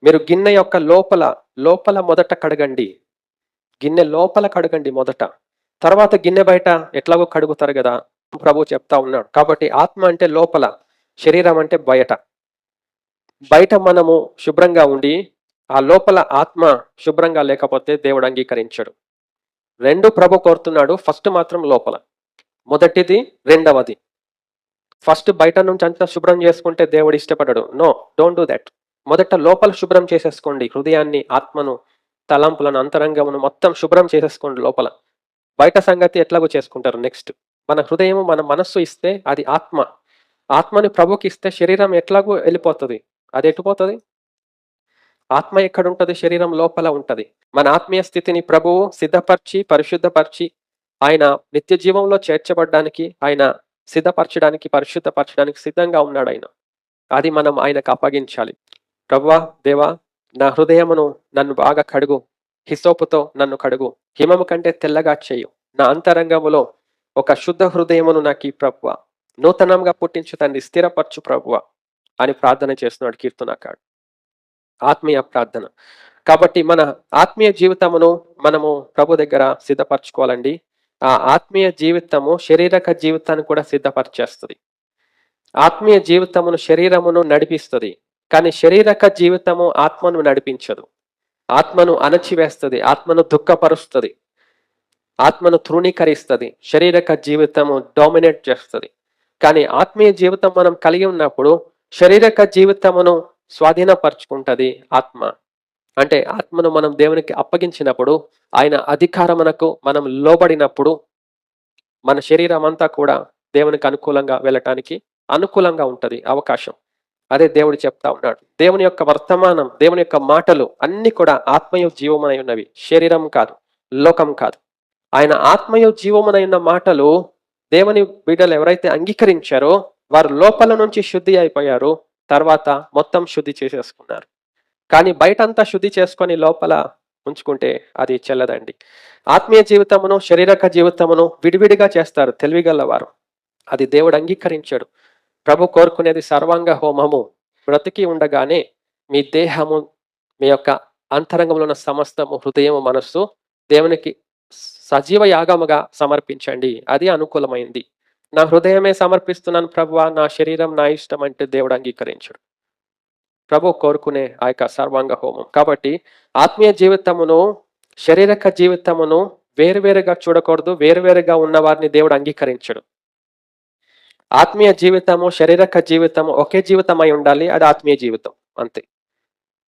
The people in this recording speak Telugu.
మీరు గిన్నె యొక్క లోపల లోపల మొదట కడగండి. గిన్నె లోపల కడగండి మొదట. తర్వాత గిన్నె బయట ఎట్లాగో కడుగుతారు కదా, ప్రభు చెప్తా ఉన్నాడు. కాబట్టి ఆత్మ అంటే లోపల, శరీరం అంటే బయట. బయట మనము శుభ్రంగా ఉండి ఆ లోపల ఆత్మ శుభ్రంగా లేకపోతే దేవుడు అంగీకరించడు. రెండు ప్రభు కోరుతున్నాడు. ఫస్ట్ మాత్రం లోపల, మొదటిది రెండవది. ఫస్ట్ బయట నుంచి అంతా శుభ్రం చేసుకుంటే దేవుడు ఇష్టపడడు. No, don't do that. మొదట లోపల శుభ్రం చేసేసుకోండి. హృదయాన్ని, ఆత్మను, తలంపులను, అంతరంగమును మొత్తం శుభ్రం చేసేసుకోండి లోపల. బయట సంగతి ఎట్లాగో చేసుకుంటారు నెక్స్ట్. మన హృదయము, మన మనస్సు ఇస్తే అది ఆత్మ. ఆత్మని ప్రభుకి ఇస్తే శరీరం ఎట్లాగో వెళ్ళిపోతుంది. అది ఎటుపోతుంది? ఆత్మ ఎక్కడుంటది? శరీరం లోపల ఉంటది. మన ఆత్మీయ స్థితిని ప్రభువు సిద్ధపరిచి, పరిశుద్ధపరిచి, ఆయన నిత్య జీవంలో చేర్చబడ్డానికి, ఆయన సిద్ధపరచడానికి, పరిశుద్ధపరచడానికి సిద్ధంగా ఉన్నాడు ఆయన. అది మనం ఆయనకు అప్పగించాలి. ప్రభువా, దేవా, నా హృదయమును నన్ను బాగా కడుగు, హిసోపుతో నన్ను కడుగు, హిమము కంటే తెల్లగా చేయు, నా అంతరంగములో ఒక శుద్ధ హృదయమును నాకు ఈ ప్రభువా, నూతనంగా పుట్టించు తండ్రి, స్థిరపరచు ప్రభువా అని ప్రార్థన చేస్తున్నాడు కీర్తనకారుడు. ఆత్మీయ ప్రార్థన. కాబట్టి మన ఆత్మీయ జీవితమును మనము ప్రభు దగ్గర సిద్ధపరచుకోవాలండి. ఆ ఆత్మీయ జీవితము శారీరక జీవితాన్ని కూడా సిద్ధపరిచేస్తుంది. ఆత్మీయ జీవితమును శరీరమును నడిపిస్తుంది, కానీ శారీరక జీవితము ఆత్మను నడిపించదు. ఆత్మను అణచివేస్తుంది, ఆత్మను దుఃఖపరుస్తుంది, ఆత్మను తృణీకరిస్తుంది. శారీరక జీవితము డామినేట్ చేస్తుంది. కానీ ఆత్మీయ జీవితం మనం కలిగి ఉన్నప్పుడు శారీరక జీవితమును స్వాధీనపరుచుకుంటది ఆత్మ. అంటే ఆత్మను మనం దేవునికి అప్పగించినప్పుడు, ఆయన అధికారమునకు మనం లోబడినప్పుడు మన శరీరం అంతా కూడా దేవునికి అనుకూలంగా వెళ్ళటానికి అనుకూలంగా ఉంటది అవకాశం. అదే దేవుడు చెప్తా ఉన్నాడు. దేవుని యొక్క వర్తమానం, దేవుని యొక్క మాటలు అన్ని కూడా ఆత్మయు జీవమునై ఉన్నవి, శరీరం కాదు, లోకం కాదు. ఆయన ఆత్మయు జీవమునై ఉన్న మాటలు దేవుని బిడ్డలు ఎవరైతే అంగీకరించారో వారు లోపల నుంచి శుద్ధి అయిపోయారు. తర్వాత మొత్తం శుద్ధి చేసేసుకున్నారు. కానీ బయటంతా శుద్ధి చేసుకొని లోపల ఉంచుకుంటే అది చెల్లదండి. ఆత్మీయ జీవితమును శారీరక జీవితమును విడివిడిగా చేస్తారు తెలివిగలవారు. అది దేవుడు అంగీకరించాడు. ప్రభు కోరుకునేది సర్వాంగ హోమము. బ్రతికి ఉండగానే మీ దేహము, మీ యొక్క అంతరంగంలో ఉన్న సమస్తము, హృదయము, మనస్సు దేవునికి సజీవ యాగముగా సమర్పించండి. అది అనుకూలమైంది. నా హృదయమే సమర్పిస్తున్నాను ప్రభువా, నా శరీరం నా ఇష్టం అంటే దేవుడు అంగీకరించడు. ప్రభు కోరుకునే ఆ యొక్క సర్వాంగ హోమం. కాబట్టి ఆత్మీయ జీవితమును శారీరక జీవితమును వేరువేరుగా చూడకూడదు. వేరువేరుగా ఉన్న వారిని దేవుడు అంగీకరించడు. ఆత్మీయ జీవితము, శారీరక జీవితము ఒకే జీవితం అయి ఉండాలి. అది ఆత్మీయ జీవితం అంతే.